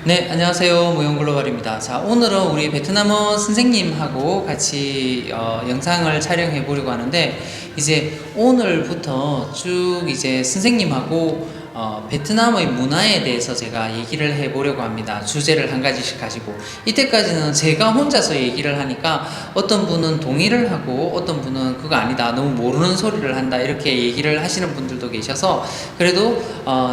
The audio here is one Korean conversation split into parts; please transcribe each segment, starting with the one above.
네, 안녕하세요. 무용글로벌입니다. 자, 오늘은 우리 베트남어 선생님하고 같이 영상을 촬영해 보려고 하는데, 이제 오늘부터 쭉 이제 선생님하고 베트남의 문화에 대해서 제가 얘기를 해 보려고 합니다. 주제를 한 가지씩 가지고. 이때까지는 제가 혼자서 얘기를 하니까 어떤 분은 동의를 하고 어떤 분은 그거 아니다, 너무 모르는 소리를 한다, 이렇게 얘기를 하시는 분들도 계셔서, 그래도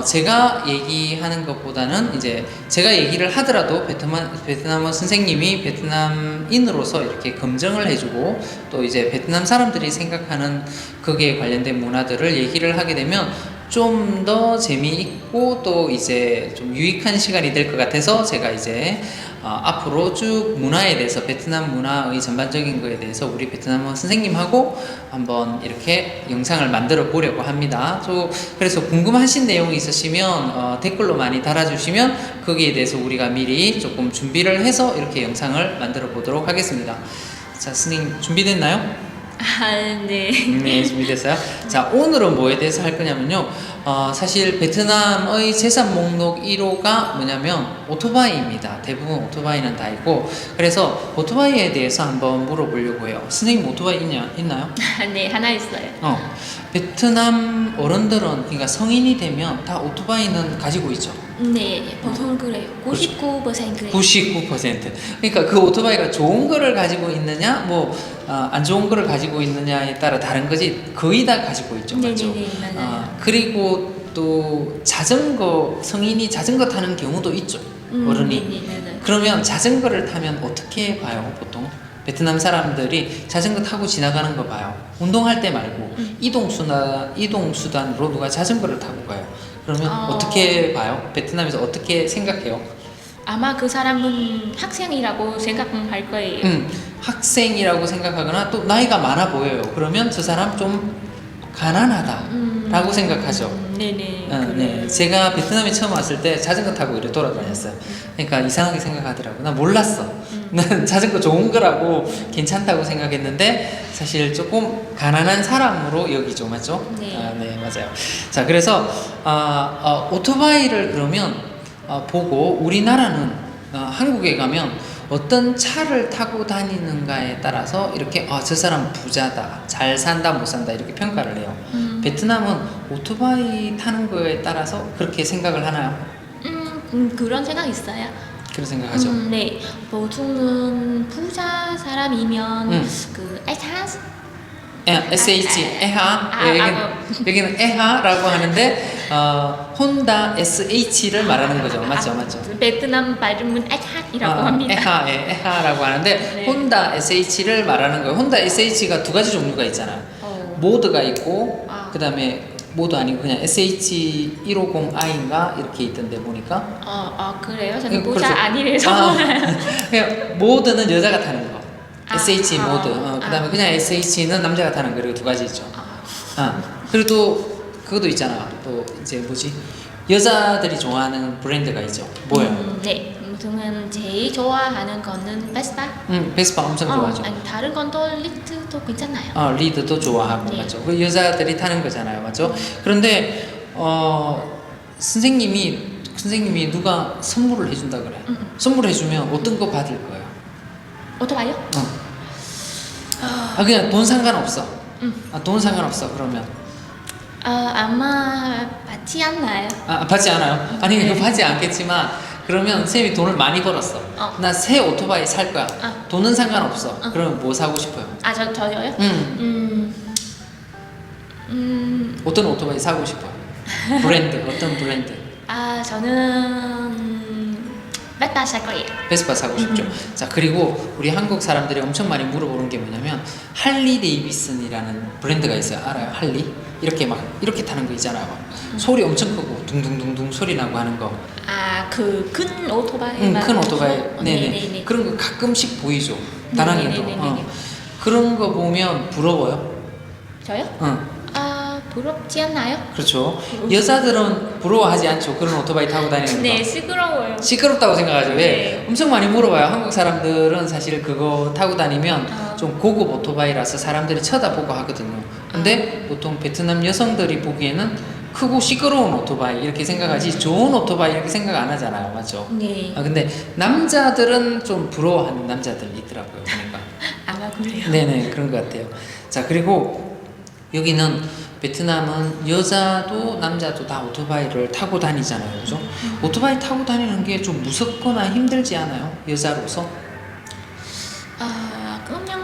제가 얘기하는 것보다는 이제 제가 얘기를 하더라도 베트남어 선생님이 베트남인으로서 이렇게 검증을 해주고, 또 이제 베트남 사람들이 생각하는 거기에 관련된 문화들을 얘기를 하게 되면 좀 더 재미있고 또 이제 좀 유익한 시간이 될 것 같아서, 제가 이제 앞으로 쭉 문화에 대해서, 베트남 문화의 전반적인 거에 대해서 우리 베트남어 선생님하고 한번 이렇게 영상을 만들어 보려고 합니다. 그래서 궁금하신 내용이 있으시면 댓글로 많이 달아주시면 거기에 대해서 우리가 미리 조금 준비를 해서 이렇게 영상을 만들어 보도록 하겠습니다. 자, 선생님 준비됐나요? 네. 네, 준비됐어요? 자, 오늘은 뭐에 대해서 할 거냐면요. 사실 베트남의 재산 목록 1호가 뭐냐면 오토바이입니다. 대부분 오토바이는 다 있고, 그래서 오토바이에 대해서 한번 물어보려고 해요. 선생님 오토바이 있나요? 네, 하나 있어요. 베트남 어른들은, 그러니까 성인이 되면 다 오토바이는 가지고 있죠. 네, 보통 그래요. 99%래요. 99%. 그러니까 그 오토바이가 좋은 거를 가지고 있느냐, 안 좋은 거를 가지고 있느냐에 따라 다른 거지, 거의 다 가지고 있죠. 맞죠? 네네네, 맞아요. 그리고 또 성인이 자전거 타는 경우도 있죠. 어른이. 네네네. 그러면 자전거를 타면 어떻게 봐요, 보통? 베트남 사람들이 자전거 타고 지나가는 거 봐요. 운동할 때 말고 이동수단으로 누가 자전거를 타고 가요. 그러면 어떻게 봐요? 베트남에서 어떻게 생각해요? 아마 그 사람은 학생이라고 생각할 거예요. 학생이라고 생각하거나 또 나이가 많아 보여요. 그러면 저 사람 좀 가난하다라고 생각하죠. 네네. 네. 제가 베트남에 처음 왔을 때 자전거 타고 이렇게 돌아다녔어요. 그러니까 이상하게 생각하더라고. 나 몰랐어. 난 자전거 좋은 거라고 괜찮다고 생각했는데 사실 조금 가난한 사람으로 여기죠. 맞죠? 네. 네, 맞아요. 자, 그래서 오토바이를 그러면 보고, 우리나라는 한국에 가면 어떤 차를 타고 다니는가에 따라서 이렇게 저 사람 부자다, 잘 산다, 못 산다, 이렇게 평가를 해요. 베트남은 오토바이 타는 거에 따라서 그렇게 생각을 하나요? 그런 생각 있어요. 그런 생각하죠. 네, 보통은 부자 사람이면 그 SH, 에하. 여기는 에하라고 하는데 혼다 SH를 말하는 거죠. 맞죠? 베트남 발음은 에핫이라고 합니다. 에하라고 하는데, 네. 혼다 SH를 말하는 거예요. 혼다 SH가 두 가지 종류가 있잖아요. 모드가 있고, 그 다음에 모드 아니고 그냥 SH150i인가 이렇게 있던데 보니까. 그래요? 저는 그렇죠. 부자 아니래서. 그냥 모드는 여자가 타는 거. SH 모드. 그 다음에 아. 그냥 SH는 남자가 타는 거. 그리고 두 가지 있죠. 그리고 또 그것도 있잖아. 또 이제 뭐지? 여자들이 좋아하는 브랜드가 있죠. 뭐예요? 네, 저는 제일 좋아하는 거는 베스파. 베스파 엄청 좋아하죠. 아니, 다른 건도 리트도 괜찮아요. 리드도 좋아하고. 네. 맞죠? 그 여자들이 타는 거잖아요. 맞죠? 그런데 선생님이 누가 선물을 해준다 그래. 선물해주면 어떤 거 받을 거예요? 오토바이요? 그냥 돈 상관없어. 돈 상관없어. 그러면 아마 받지 않나요? 받지 않아요? 아니, 네. 그거 받지 않겠지만, 그러면 쌤이 돈을 많이 벌었어. 나 새 오토바이 살 거야. 돈은 상관없어. 그러면 뭐 사고 싶어요? 저요? 어떤 오토바이 사고 싶어요? 브랜드, 어떤 브랜드? 저는 베스파 살 거예요. 베스파 사고 싶죠. 자, 그리고 우리 한국 사람들이 엄청 많이 물어보는 게 뭐냐면, 할리 데이비슨이라는 브랜드가 있어요. 알아요? 할리? 이렇게 타는 거 있잖아요. 소리 엄청 크고 둥둥둥둥 소리 나고 하는 거. 그 큰 오토바이. 큰 오토바이. 네네. 네네네. 그런 거 가끔씩 보이죠. 다낭에도. 네네네네. 그런 거 보면 부러워요? 저요? 부럽지 않나요? 그렇죠. 여자들은 부러워하지 않죠. 그런 오토바이 타고 다니는 거. 네, 시끄러워요. 시끄럽다고 생각하죠. 왜? 네. 엄청 많이 물어봐요. 한국 사람들은 사실 그거 타고 다니면 좀 고급 오토바이라서 사람들이 쳐다보고 하거든요. 근데 보통 베트남 여성들이 보기에는 크고 시끄러운 오토바이 이렇게 생각하지 좋은 오토바이 이렇게 생각 안 하잖아요, 맞죠? 네. 근데 남자들은 좀 부러워하는 남자들 있더라고요, 보니까. 아마 그래요. 네네, 그런 것 같아요. 자, 그리고 여기는 베트남은 여자도 남자도 다 오토바이를 타고 다니잖아요, 그죠? 오토바이 타고 다니는 게 좀 무섭거나 힘들지 않아요? 여자로서? 그냥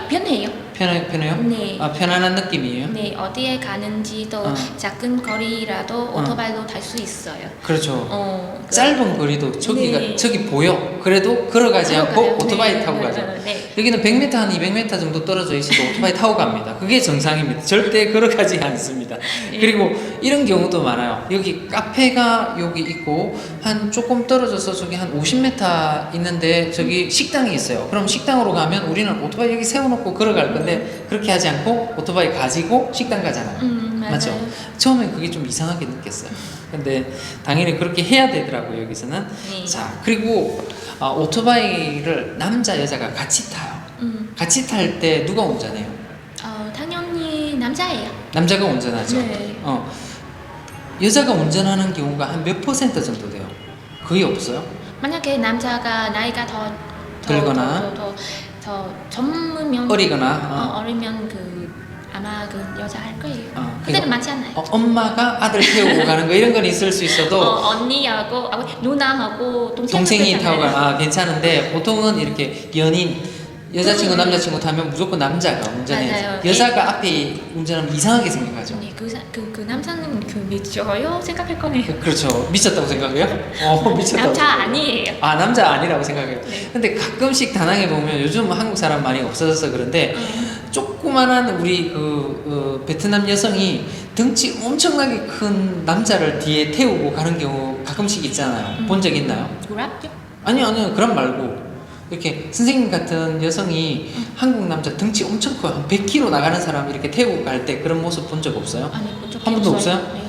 편해요. 편해요? 네. 편안한 느낌이에요? 네, 어디에 가는지도 작은 거리라도 오토바이로 탈 수 있어요. 그렇죠. 그- 짧은 거리도 저기가 네. 저기 보여. 그래도 걸어가지 않고 걸어가요. 오토바이 네. 타고 가죠. 네. 여기는 100m 한 200m 정도 떨어져 있어도 오토바이 타고 갑니다. 그게 정상입니다. 절대 걸어가지 않습니다. 네. 그리고 이런 경우도 많아요. 여기 카페가 여기 있고 한 조금 떨어져서 저기 한 50m 있는데 저기 식당이 있어요. 그럼 식당으로 가면 우리는 오토바이 여기 세워놓고 걸어갈 건데 그렇게 하지 않고 오토바이 가지고 식당 가잖아요. 맞아요. 맞죠? 처음엔 그게 좀 이상하게 느꼈어요. 근데 당연히 그렇게 해야 되더라고요, 여기서는. 네. 자, 그리고 오토바이를 남자, 여자가 같이 타요. 같이 탈 때 누가 운전해요? 당연히 남자예요. 남자가 운전하죠. 네. 여자가 운전하는 경우가 한 몇 퍼센트 정도 돼요? 거의 없어요? 만약에 남자가 나이가 들거나 더 젊으면 어리거나 어리면 아마 여자 할 거예요. 그러니까 그때는 많지 않아요. 엄마가 아들 태우고 가는 거 이런 건 있을 수 있어도 언니하고 누나하고 동생이 타고 가면 괜찮은데 보통은 이렇게 연인 여자친구 남자친구 타면 무조건 남자가 운전해야지. 맞아요. 여자가 앞에 운전하면 이상하게 생각하죠. 네, 그 남자는 미쳐요 생각할 거네요. 그렇죠. 미쳤다고 생각해요? 미쳤다고. 남자 생각해요. 아니에요. 남자 아니라고 생각해요. 네. 근데 가끔씩 다낭에 보면 요즘 한국 사람 많이 없어져서 그런데 조그만한 우리 베트남 여성이 덩치 엄청나게 큰 남자를 뒤에 태우고 가는 경우 가끔씩 있잖아요. 본 적 있나요? 그랍죠? 아니요. 그런 말고 이렇게 선생님 같은 여성이 한국 남자 덩치 엄청 커요. 한 100kg 나가는 사람 이렇게 태우고 갈 때 그런 모습 본 적 없어요? 아니 본 적이 한 번도 없어요? 네.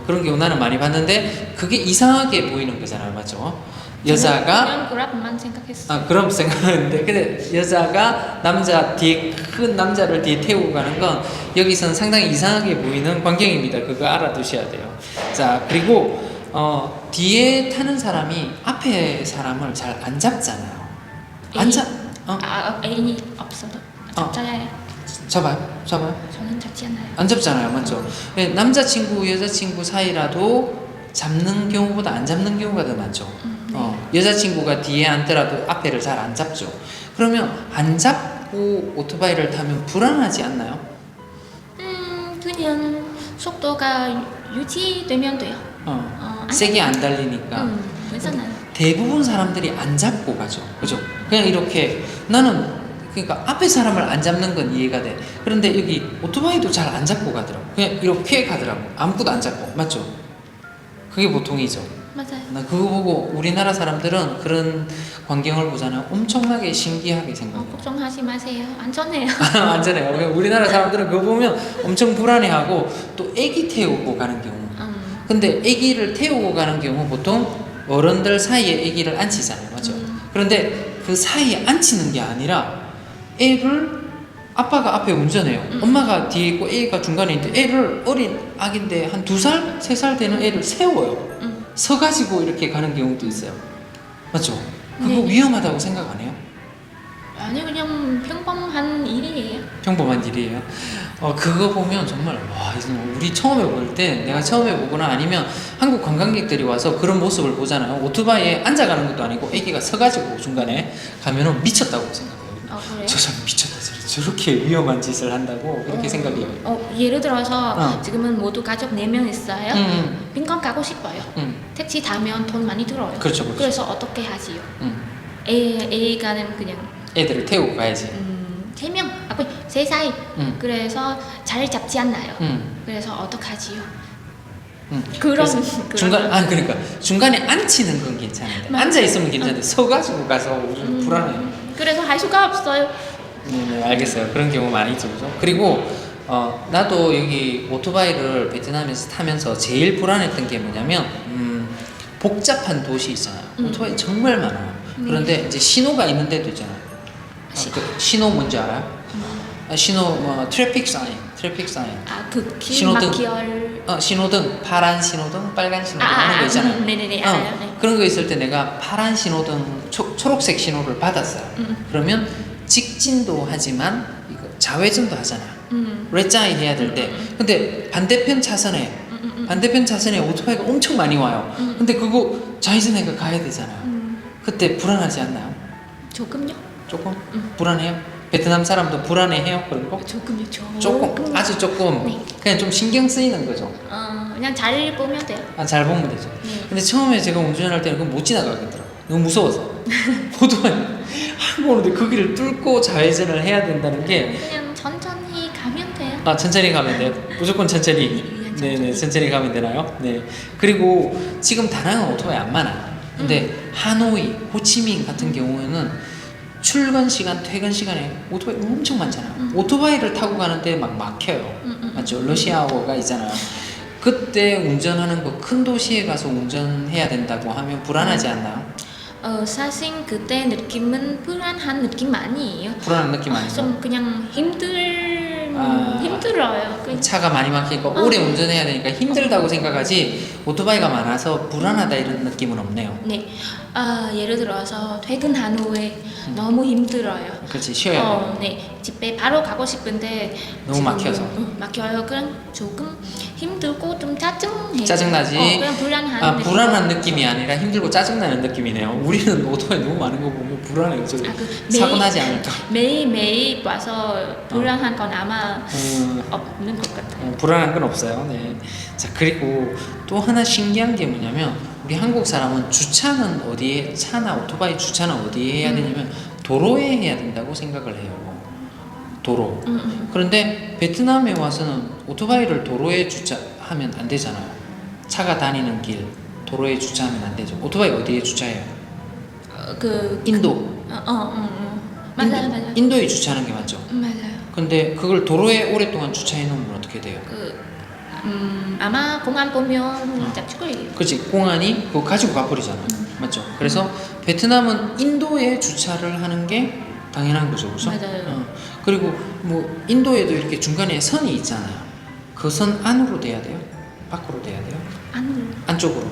그런 경우 나는 많이 봤는데 그게 이상하게 보이는 거잖아요, 맞죠? 여자가 그냥 그랍만 생각했어. 그럼 생각하는데 근데 여자가 남자 뒤에 큰 남자를 뒤에 태우고 가는 건 여기선 상당히 이상하게 보이는 광경입니다. 그거 알아두셔야 돼요. 자, 그리고 뒤에 타는 사람이 앞에 사람을 잘 안 잡잖아요. 안 잡? 애인이 없어도 잡자야. 잡아요? 저는 잡지 않아요. 안 잡잖아요, 맞죠? 남자친구, 여자친구 사이라도 잡는 경우보다 안 잡는 경우가 더 많죠. 여자친구가 뒤에 앉더라도 앞에를 잘 안 잡죠. 그러면 안 잡고 오토바이를 타면 불안하지 않나요? 그냥 속도가 유지되면 돼요. 세게 안 달리니까. 괜찮아요. 대부분 사람들이 안 잡고 가죠. 그죠? 그냥 이렇게 나는 그러니까 앞에 사람을 안 잡는 건 이해가 돼. 그런데 여기 오토바이도 잘 안 잡고 가더라고. 그냥 이렇게 가더라고. 아무것도 안 잡고. 맞죠? 그게 보통이죠. 맞아요. 나 그거 보고 우리나라 사람들은 그런 광경을 보잖아요. 엄청나게 신기하게 생각해요. 걱정하지 마세요. 안전해요. 안전해요. 우리나라 사람들은 그거 보면 엄청 불안해하고 또 애기 태우고 가는 경우. 근데 애기를 태우고 가는 경우 보통 어른들 사이에 애기를 앉히잖아요. 맞죠? 그런데 그 사이에 앉히는 게 아니라 애를 아빠가 앞에 운전해요. 엄마가 뒤에 있고 애가 중간에 있는데 애를 어린 아기인데 한 2살? 3살 되는 애를 세워요. 서가지고 이렇게 가는 경우도 있어요. 맞죠? 그거 네. 위험하다고 생각 안 해요? 아니 그냥 평범한 일이에요. 평범한 일이에요. 그거 보면 정말 와, 우리 처음에 볼 때 내가 처음에 보거나 아니면 한국 관광객들이 와서 그런 모습을 보잖아요. 오토바이에 앉아가는 것도 아니고 애기가 서가지고 중간에 가면은 미쳤다고 생각해요. 그래요? 저 사람 미쳤다. 저렇게 위험한 짓을 한다고 그렇게 생각해요. 예를 들어서 지금은 모두 가족 4명 있어요. 빈건 가고 싶어요. 택시 타면 돈 많이 들어요. 그렇죠. 그래서 어떻게 하지요? A가는 그냥 애들을 태우고 가야지. 3명, 3살. 그래서 잘 잡지 않나요? 그래서 어떡하지요? 그런 그러니까 중간에 앉히는 건 괜찮은데 앉아 있으면 괜찮은데 서가지고 가서 좀 불안해요. 그래서 할 수가 없어요. 네, 알겠어요. 그런 경우 많이 있죠, 그죠? 그리고 나도 여기 오토바이를 베트남에서 타면서 제일 불안했던 게 뭐냐면 복잡한 도시 있잖아요. 오토바이 정말 많아요. 그런데 이제 신호가 있는 데도 있잖아요. 그 신호 뭔지 알아요? 신호 뭐 트래픽 사인. 그 길 신호등. 막히얼. 신호등, 파란 신호등, 빨간 신호등 하는 거 있잖아요. 네네네, 알아요. 네. 그런 거 있을 때 내가 파란 신호등, 초록색 신호를 받았어요. 그러면 직진도 하지만 이거 좌회전도 하잖아. 레짜이 해야 될 때. 근데 반대편 차선에 오토바이가 엄청 많이 와요. 근데 그거 좌회전해가 가야 되잖아요. 그때 불안하지 않나요? 조금요? 조금? 불안해요? 베트남 사람도 불안해해요? 그런 거? 조금요. 조금? 아주 조금? 네. 그냥 좀 신경 쓰이는 거죠. 그냥 잘 보면 돼요. 잘 보면 되죠. 네. 근데 처음에 제가 운전할 때는 그거 못 지나가겠더라고요. 너무 무서워서. 오토바이 한국 오는데 그 길을 뚫고 좌회전을 해야 된다는 게 그냥 천천히 가면 돼요. 천천히 가면 돼요. 무조건 천천히. 그냥 네네, 천천히 가면 되나요? 네. 그리고 지금 다낭은 오토바이 안 많아요. 근데 하노이, 호치민 같은 경우에는 출근 시간, 퇴근 시간에 오토바이 엄청 많잖아요. 오토바이를 타고 가는데 막 막혀요. 맞죠? 러시아어가 있잖아요. 그때 운전하는 거 큰 도시에 가서 운전해야 된다고 하면 불안하지 않나요? 사실 그때 느낌은 불안한 느낌 아니에요. 불안한 느낌 아니에요? 좀 그냥 힘들어요. 차가 많이 막히니까 오래 운전해야 되니까 힘들다고 생각하지 오토바이가 많아서 불안하다 이런 느낌은 없네요. 네. 예를 들어서 퇴근한 후에 너무 힘들어요. 그렇지, 쉬어야 돼. 네. 집에 바로 가고 싶은데 너무 막혀서. 막혀요. 그냥 조금 힘들고 좀 짜증해요. 짜증나지? 그냥 불안한 느낌. 불안한 느낌이 아니라 힘들고 짜증나는 느낌이네요. 우리는 오토바이 너무 많은 거 보면 불안해요. 사고 나지 않을까? 매일 와서 불안한 건 아마 없는 것 같아요. 불안한 건 없어요. 네. 자, 그리고 또 하나 신기한 게 뭐냐면 우리 한국 사람은 주차는 어디에, 차나 오토바이 주차는 어디에 해야 되냐면 도로에 해야 된다고 생각을 해요. 도로. 그런데 베트남에 와서는 오토바이를 도로에 주차하면 안 되잖아요. 차가 다니는 길 도로에 주차하면 안 되죠. 오토바이 어디에 주차해요? 인도. 맞아요. 인도에 주차하는 게 맞죠. 맞아요. 근데 그걸 도로에 오랫동안 주차해 놓으면 어떻게 돼요? 아마 공안 보면 잡초예요. 그렇지, 공안이 그거 가지고 가버리잖아. 맞죠? 그래서 베트남은 인도에 주차를 하는 게 당연한 거죠, 그렇죠? 맞아요. 그리고 뭐 인도에도 이렇게 중간에 선이 있잖아요. 그 선 안으로 돼야 돼요? 밖으로 돼야 돼요? 안쪽으로.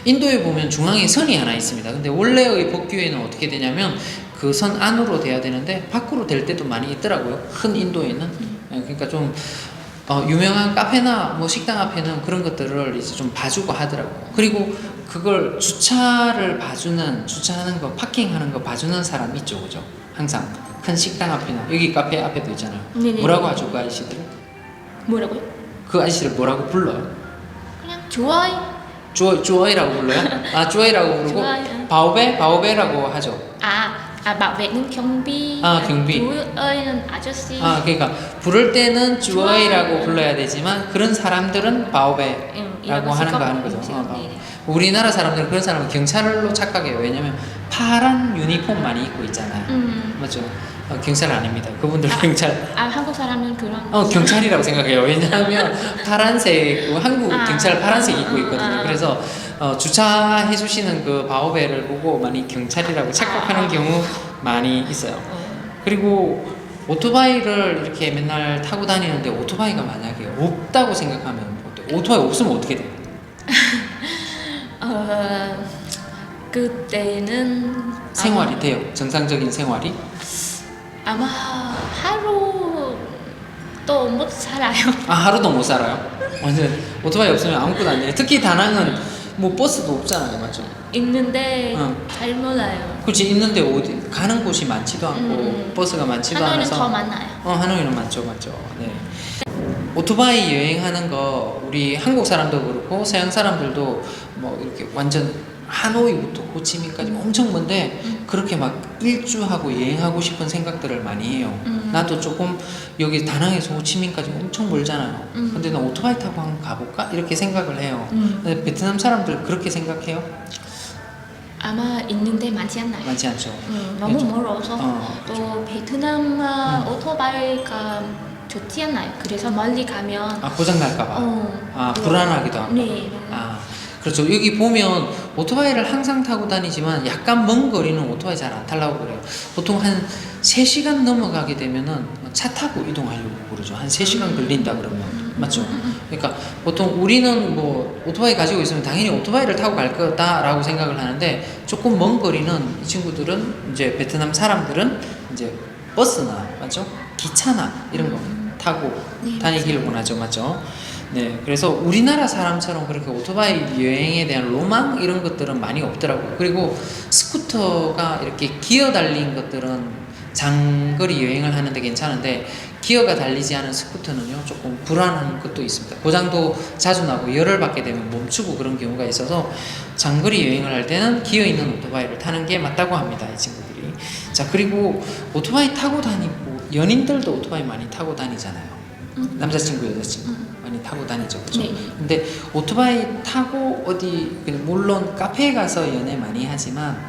인도에 보면 중앙에 선이 하나 있습니다. 근데 원래의 법규에는 어떻게 되냐면 그 선 안으로 돼야 되는데 밖으로 될 때도 많이 있더라고요. 큰 인도에는. 그러니까 좀 유명한 카페나 뭐 식당 앞에는 그런 것들을 이제 좀 봐주고 하더라고요. 그리고 그걸 주차하는 거, 파킹하는 거 봐주는 사람 있죠, 그죠? 항상 큰 식당 앞에나 여기 카페 앞에도 있잖아요. 네네. 뭐라고 하죠, 그 아저씨들? 뭐라고요? 그 아저씨를 뭐라고 불러요? 그냥 좋아요. 주어이라고 불러요? 주어이라고 부르고 주어이. 바오베라고 하죠. bảo vệ 는 경비. 경비. 주어이는 아저씨. 그러니까 부를 때는 주어이라고 불러야 되지만 그런 사람들은 바오베라고 하는 거죠. 우리나라 사람들은 그런 사람은 경찰로 착각해요. 왜냐면 파란 유니폼 많이 입고 있잖아요. 맞죠? 경찰 아닙니다. 그분들 경찰. 한국 사람은 그런. 경찰이라고 생각해요. 왜냐하면 파란색, 한국 경찰 파란색 입고 있거든요. 그래서 주차해 주시는 그 바오베를 보고 많이 경찰이라고 착각하는 경우 많이 있어요. 그리고 오토바이를 이렇게 맨날 타고 다니는데 오토바이가 만약에 없다고 생각하면 어때요? 오토바이 없으면 어떻게 돼요? 그때는 생활이 돼요? 정상적인 생활이? 아마 하루 또 못 살아요. 하루도 못 살아요? 완전 오토바이 없으면 아무것도 안 돼요. 특히 다낭은 뭐 버스도 없잖아요, 맞죠? 있는데 잘 몰라요. 그렇지, 있는데 어디 가는 곳이 많지도 않고 버스가 많지도 하노이는 않아서. 더 많아요. 하노이는 많죠. 네. 오토바이 여행하는 거 우리 한국 사람도 그렇고 서양 사람들도 뭐 이렇게 완전 하노이부터 호치민까지 엄청 먼데 그렇게 막 일주하고 여행하고 싶은 생각들을 많이 해요. 나도 조금 여기 다낭에서 호치민까지 엄청 멀잖아요. 근데 나 오토바이 타고 한번 가볼까? 이렇게 생각을 해요. 근데 베트남 사람들 그렇게 생각해요? 아마 있는데 많지 않나요? 많지 않죠. 너무 멀어서 또 베트남 오토바이가 좋지 않나요? 그래서 멀리 가면 고장 날까봐. 불안하기도 하고. 네. 그렇죠. 여기 보면 오토바이를 항상 타고 다니지만 약간 먼 거리는 오토바이 잘 안 타려고 그래요. 보통 한 3시간 넘어가게 되면은 차 타고 이동하려고 그러죠. 한 3시간 걸린다 그러면. 맞죠? 그러니까 보통 우리는 뭐 오토바이 가지고 있으면 당연히 오토바이를 타고 갈 거다라고 생각을 하는데 조금 먼 거리는 이 친구들은 이제 베트남 사람들은 이제 버스나 맞죠? 기차나 이런 거 타고 네, 다니기를 원하죠. 맞죠? 네, 그래서 우리나라 사람처럼 그렇게 오토바이 여행에 대한 로망 이런 것들은 많이 없더라고요. 그리고 스쿠터가 이렇게 기어 달린 것들은 장거리 여행을 하는데 괜찮은데 기어가 달리지 않은 스쿠터는요 조금 불안한 것도 있습니다. 고장도 자주 나고 열을 받게 되면 멈추고 그런 경우가 있어서 장거리 여행을 할 때는 기어 있는 오토바이를 타는 게 맞다고 합니다. 이 친구들이. 자, 그리고 오토바이 타고 다니고 연인들도 오토바이 많이 타고 다니잖아요. 남자친구 여자친구 많이 타고 다니죠, 그렇죠? 네. 근데 오토바이 타고 어디 물론 카페에 가서 연애 많이 하지만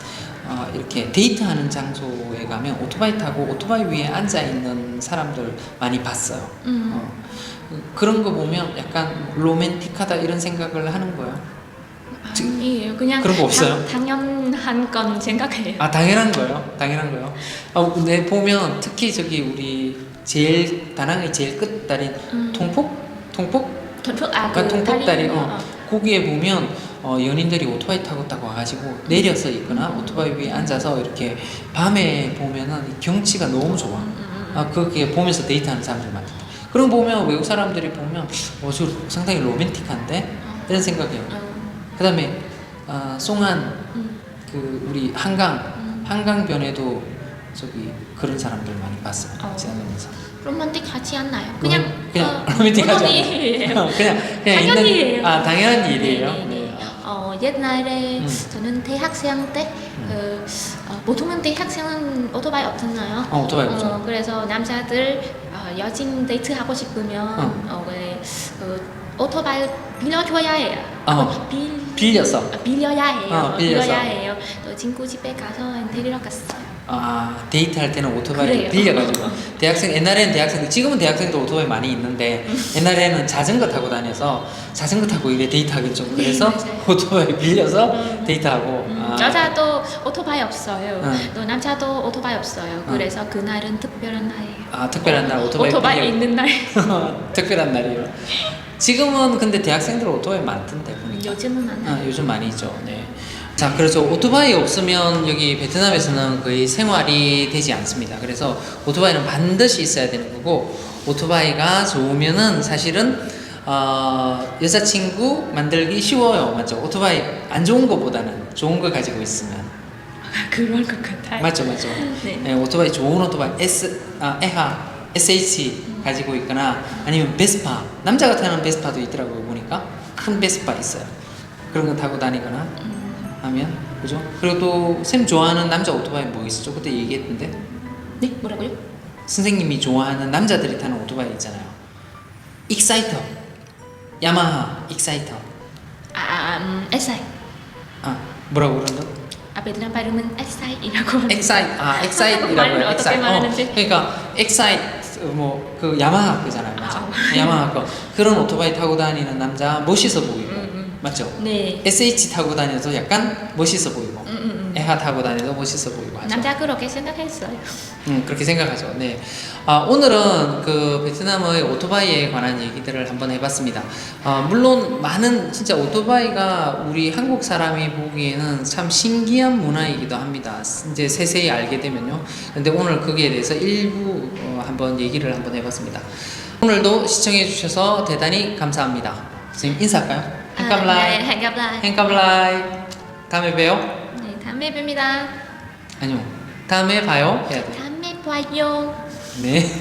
이렇게 데이트하는 장소에 가면 오토바이 타고 오토바이 위에 앉아 있는 사람들 많이 봤어요. 그런 거 보면 약간 로맨틱하다 이런 생각을 하는 거예요. 아니에요. 그냥 그런 거 없어요? 당연한 건 생각해요. 아, 당연한 거예요. 당연한 거요. 근데 보면 특히 저기 우리 제일 다낭의 제일 끝다리 통폭 그 통폭다리 다리, 거기에 보면 연인들이 오토바이 타고 딱 와가지고 내려서 있거나 오토바이 위에 앉아서 이렇게 밤에 보면은 경치가 너무 좋아. 그게 보면서 데이트하는 사람들 많다. 그런 거 보면 외국 사람들이 보면 저 상당히 로맨틱한데 이런 생각해요. 그다음에 송안 그 우리 한강변에도 저기 그런 사람들 많이 봤어요. 지나가면서. 로man틱하지 않나요? 그냥 로맨틱하지 물론이에요. 않아요. 그냥 당연히에요. 당연한 일이에요. 네. 옛날에 저는 대학생 때 보통은 대학생은 오토바이 없잖아요. 오토바이 없죠. 그래서 남자들 여친 데이트 하고 싶으면 오토바이 빌려줘야 해요. 빌려서. 빌려야 해요. 빌려서. 빌려야 해요. 또 친구 집에 가서 데리러 갔어요. 데이트할 때는 오토바이를 빌려가지고 옛날에는 대학생 지금은 대학생도 오토바이 많이 있는데 옛날에는 자전거 타고 다녀서 자전거 타고 이래 데이트하기 좀 그래서 네, 오토바이 빌려서 데이트하고 여자도 오토바이 없어요. 또 남자도 오토바이 없어요. 그래서 그날은 특별한 날이에요. 특별한 날 오토바이 있는 날. 특별한 날이에요. 지금은 근데 대학생들 오토바이 많던데 보니까 요즘은 안 해요. 요즘 많이 있죠. 네. 자, 그래서 오토바이 없으면 여기 베트남에서는 거의 생활이 되지 않습니다. 그래서 오토바이는 반드시 있어야 되는 거고 오토바이가 좋으면은 사실은 여자친구 만들기 쉬워요. 맞죠? 오토바이 안 좋은 거보다는 좋은 거 가지고 있으면 그럴 것 같아요. 맞죠. 네, 오토바이 좋은 오토바이 에하 SH 가지고 있거나 아니면 베스파 남자가 타는 베스파도 있더라고요. 보니까 큰 베스파 있어요. 그런 거 타고 다니거나 하면 그죠? 그리고 또 쌤 좋아하는 남자 오토바이 뭐 있었죠? 그때 얘기했던데. 네, 뭐라고요? 선생님이 좋아하는 남자들이 타는 오토바이 있잖아요. 익사이터, 야마하 익사이터. SI. 뭐라고 그런다? 베트남 발음은 SI이라고. 엑사이트라고 말을 해요. 어떻게 말하는지. 그러니까 엑사이트 그 야마하 거잖아요, 맞죠? 야마하 거 그런 오토바이 타고 다니는 남자 멋있어 보이고, 맞죠? 네. SH 타고 다녀도 약간 멋있어 보이고, 에하 타고 다녀도 멋있어 보이고 하죠. 남자 그렇게 생각했어요. 그렇게 생각하죠. 네. 오늘은 그 베트남의 오토바이에 관한 얘기들을 한번 해봤습니다. 물론 많은 진짜 오토바이가 우리 한국 사람이 보기에는 참 신기한 문화이기도 합니다. 이제 세세히 알게 되면요. 근데 오늘 거기에 대해서 일부 한번 얘기를 한번 해봤습니다. 오늘도 시청해주셔서 대단히 감사합니다. 선생님 인사할까요? 네, hẹn gặp lại. hẹn gặp lại. 다음에 봬요. 네, 다음에 뵙니다. 아니요. 다음에 봐요. 해야 돼. 다음에 봐요. 네.